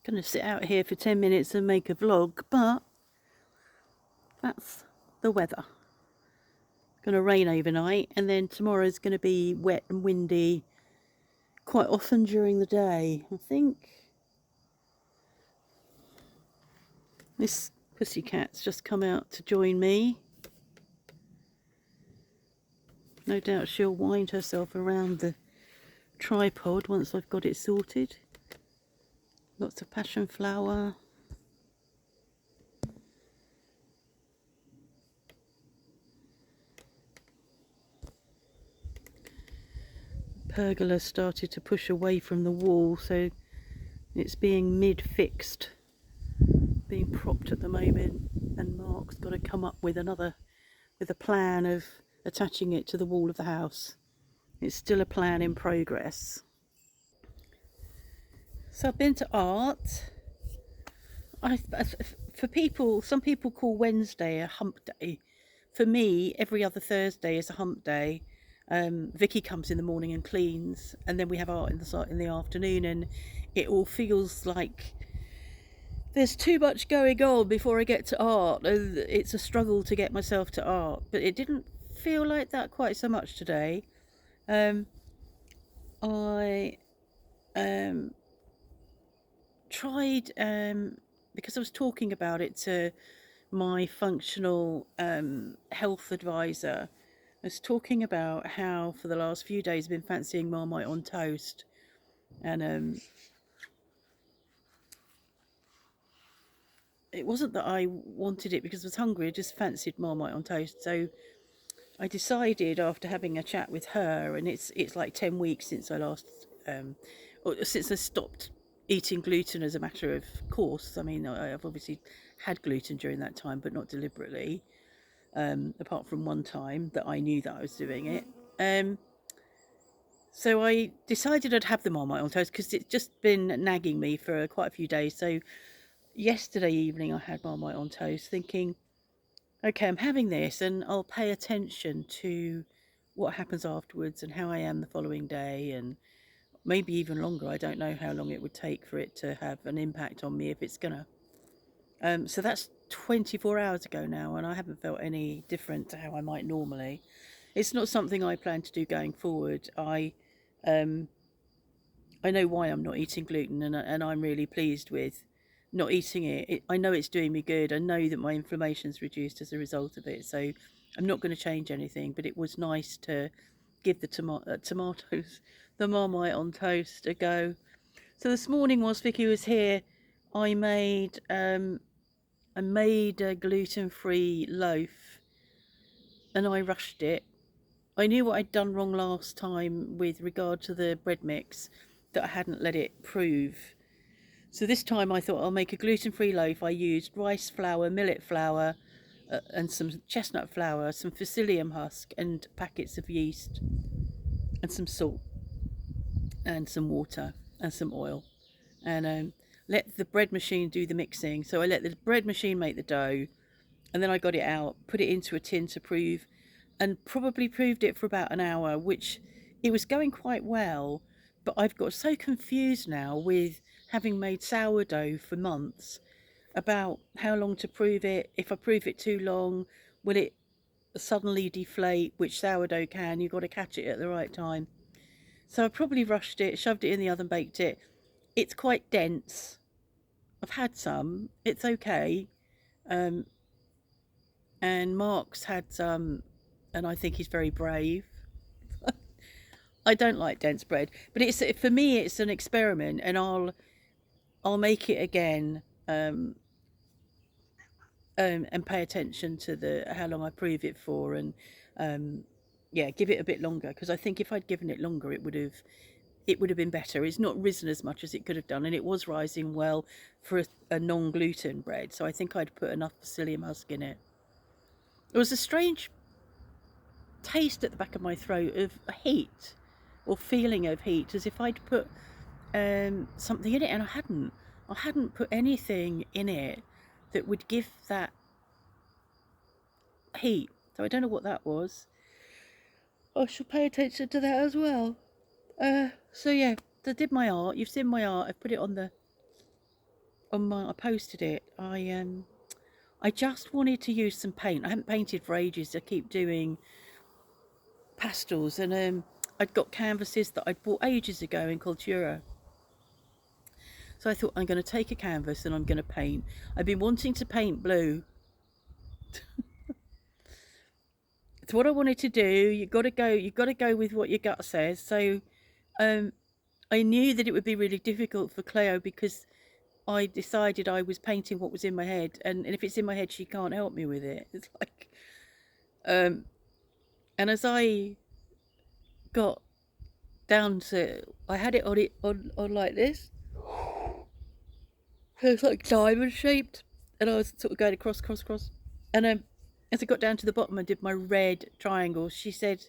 Going to sit out here for 10 minutes and make a vlog, but that's the weather. Going to rain overnight, and then tomorrow's going to be wet and windy quite often during the day. I think this pussycat's just come out to join me. No doubt she'll wind herself around the tripod once I've got it sorted. Lots of passion flower. Pergola started to push away from the wall, so it's being mid-fixed, being propped at the moment, and Mark's got to come up with a plan of attaching it to the wall of the house. It's still a plan in progress. So I've been to art. Some people call Wednesday a hump day. For me, every other Thursday is a hump day. Vicky comes in the morning and cleans, and then we have art in the afternoon, and it all feels like there's too much going on before I get to art. It's a struggle to get myself to art, but it didn't feel like that quite so much today. I tried, because I was talking about it to my functional health advisor. I was talking about how for the last few days I've been fancying Marmite on toast, and it wasn't that I wanted it because I was hungry, I just fancied Marmite on toast. So I decided, after having a chat with her, and it's like 10 weeks since I last since I stopped eating gluten as a matter of course. I mean, I've obviously had gluten during that time, but not deliberately, apart from one time that I knew that I was doing it. So I decided I'd have the Marmite on toast because it's just been nagging me for quite a few days. So yesterday evening I had Marmite on toast, thinking, okay, I'm having this and I'll pay attention to what happens afterwards and how I am the following day, and maybe even longer. I don't know how long it would take for it to have an impact on me, if it's gonna. So that's 24 hours ago now, and I haven't felt any different to how I might normally. It's not something I plan to do going forward. I know why I'm not eating gluten, and I'm really pleased with not eating it. I know it's doing me good. I know that my inflammation's reduced as a result of it. So I'm not going to change anything. But it was nice to give the tomatoes, the Marmite on toast, a go. So this morning, whilst Vicky was here, I made a gluten-free loaf, and I rushed it. I knew what I'd done wrong last time with regard to the bread mix, that I hadn't let it prove. So this time I thought I'll make a gluten-free loaf. I used rice flour, millet flour, and some chestnut flour, some psyllium husk, and packets of yeast, and some salt, and some water, and some oil, and let the bread machine do the mixing. So I let the bread machine make the dough, and then I got it out, put it into a tin to prove, and probably proved it for about an hour, which it was going quite well. But I've got so confused now with having made sourdough for months about how long to prove it. If I prove it too long, will it suddenly deflate, which sourdough can? You've got to catch it at the right time. So I probably rushed it, shoved it in the oven, baked it. It's quite dense. I've had some. It's okay. Um, and Mark's had some, and I think he's very brave. I don't like dense bread, but it's, for me, it's an experiment, and I'll make it again, and pay attention to the how long I prove it for, and yeah, give it a bit longer, because I think if I'd given it longer, it would have been better. It's not risen as much as it could have done, and it was rising well for a non-gluten bread. So I think I'd put enough psyllium husk in it. It was a strange taste at the back of my throat of heat, or feeling of heat, as if I'd put something in it, and I hadn't put anything in it that would give that heat. So I don't know what that was. I shall pay attention to that as well. So yeah, I did my art. You've seen my art. I've put it on the I posted it. I just wanted to use some paint. I haven't painted for ages. I keep doing pastels, and I'd got canvases that I'd bought ages ago in Cultura. So I thought I'm going to take a canvas and I'm going to paint. I've been wanting to paint blue. It's what I wanted to do. You've got to go. You've got to go with what your gut says. So um, I knew that it would be really difficult for Cleo because I decided I was painting what was in my head, and if it's in my head, she can't help me with it. It's like, um, and as I got down to, I had it on like this. So it's like diamond shaped, and I was sort of going across, cross, cross, and as I got down to the bottom and did my red triangle, she said,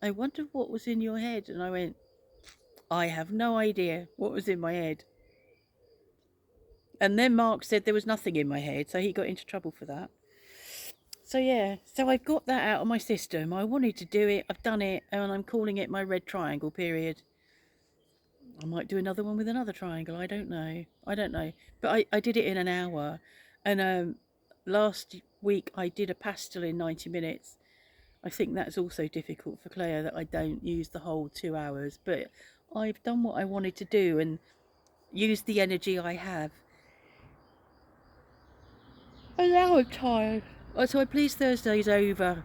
"I wonder what was in your head," and I went, "I have no idea what was in my head." And then Mark said there was nothing in my head, so he got into trouble for that. So yeah, so I've got that out of my system. I wanted to do it, I've done it, and I'm calling it my red triangle period. I might do another one with another triangle, I don't know. I don't know. But I did it in an hour. And last week I did a pastel in 90 minutes. I think that's also difficult for Cleo that I don't use the whole 2 hours. But I've done what I wanted to do and used the energy I have. And now I'm tired. So I'm pleased Thursday's over.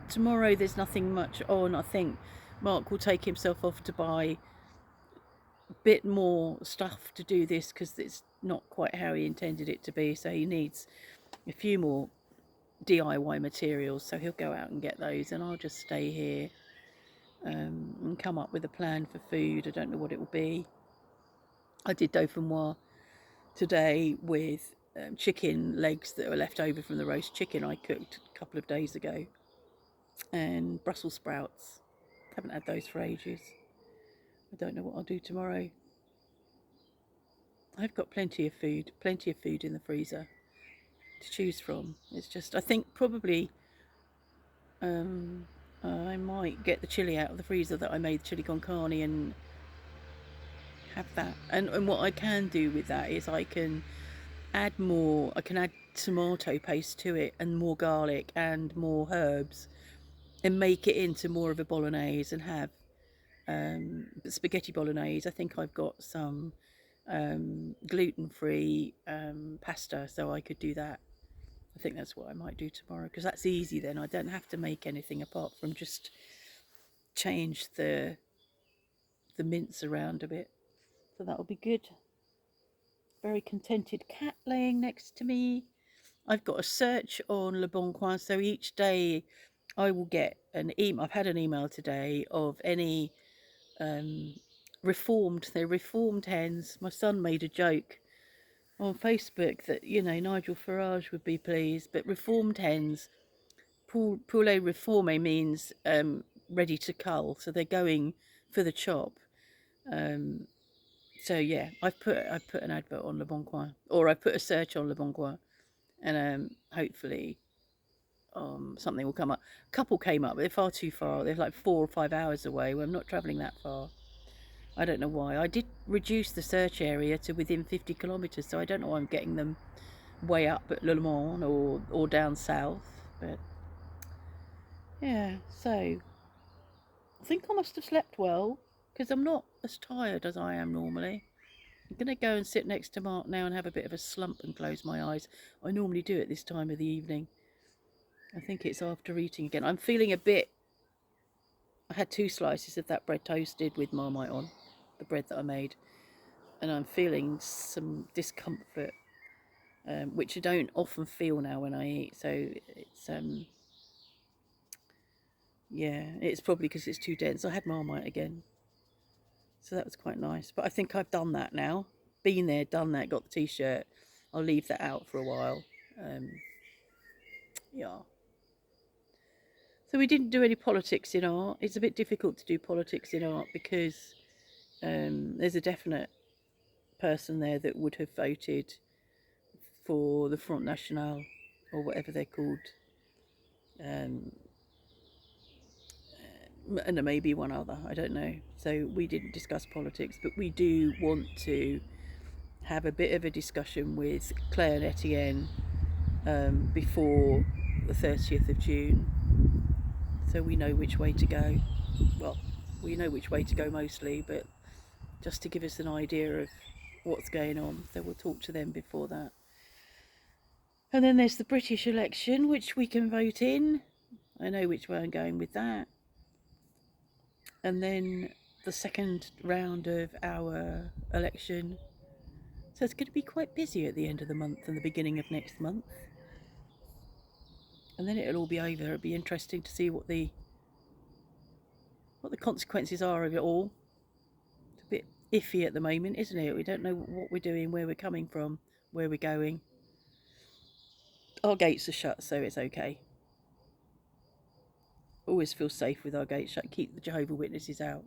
Tomorrow there's nothing much on. I think Mark will take himself off to buy a bit more stuff to do this because it's not quite how he intended it to be. So he needs a few more DIY materials. So he'll go out and get those, and I'll just stay here and come up with a plan for food. I don't know what it will be. I did dauphinoise today with chicken legs that were left over from the roast chicken I cooked a couple of days ago, and Brussels sprouts. Haven't had those for ages. I don't know what I'll do tomorrow. I've got plenty of food in the freezer to choose from. It's just, I think probably I might get the chili out of the freezer that I made, chili con carne, and have that. And what I can do with that is I can add tomato paste to it, and more garlic and more herbs, and make it into more of a bolognese, and have spaghetti bolognese. I think I've got some gluten-free pasta, so I could do that. I think that's what I might do tomorrow, because that's easy then. I don't have to make anything apart from just change the mince around a bit. So that'll be good. Very contented cat laying next to me. I've got a search on Le Bon Coin, so each day I will get an email. I've had an email today of any they're reformed hens. My son made a joke on Facebook that, Nigel Farage would be pleased, but reformed hens, poulet reformé means ready to cull, so they're going for the chop. So yeah, I put an advert on Le Bon Coin, or I put a search on Le Bon Coin, and hopefully something will come up. A couple came up, but they're far too far. They're like 4 or 5 hours away. Well, I'm not travelling that far. I don't know why. I did reduce the search area to within 50 kilometres, so I don't know why I'm getting them way up at Le Mans or down south. But yeah, so I think I must have slept well, because I'm not as tired as I am normally. I'm going to go and sit next to Mark now and have a bit of a slump and close my eyes. I normally do it this time of the evening. I think it's after eating again. I'm feeling a bit... I had 2 slices of that bread toasted with Marmite on, the bread that I made, and I'm feeling some discomfort, which I don't often feel now when I eat. So it's yeah, it's probably because it's too dense. I had Marmite again, so that was quite nice. But I think I've done that now. Been there, done that, got the t-shirt. I'll leave that out for a while. Yeah. So we didn't do any politics in art. It's a bit difficult to do politics in art because there's a definite person there that would have voted for the Front National, or whatever they're called. And there may be one other, I don't know. So we didn't discuss politics, but we do want to have a bit of a discussion with Claire and Etienne before the 30th of June, so we know which way to go. Well, we know which way to go mostly, but just to give us an idea of what's going on, so we'll talk to them before that. And then there's the British election, which we can vote in. I know which way I'm going with that. And then the second round of our election. So it's going to be quite busy at the end of the month and the beginning of next month. And then it'll all be over. It'll be interesting to see what the consequences are of it all. It's a bit iffy at the moment, isn't it? We don't know what we're doing, where we're coming from, where we're going. Our gates are shut, so it's okay. Always feel safe with our gates shut. Keep the Jehovah's Witnesses out.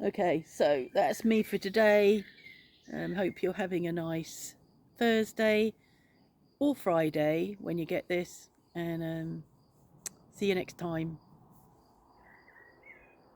Okay, so that's me for today. Hope you're having a nice Thursday or Friday when you get this, and see you next time.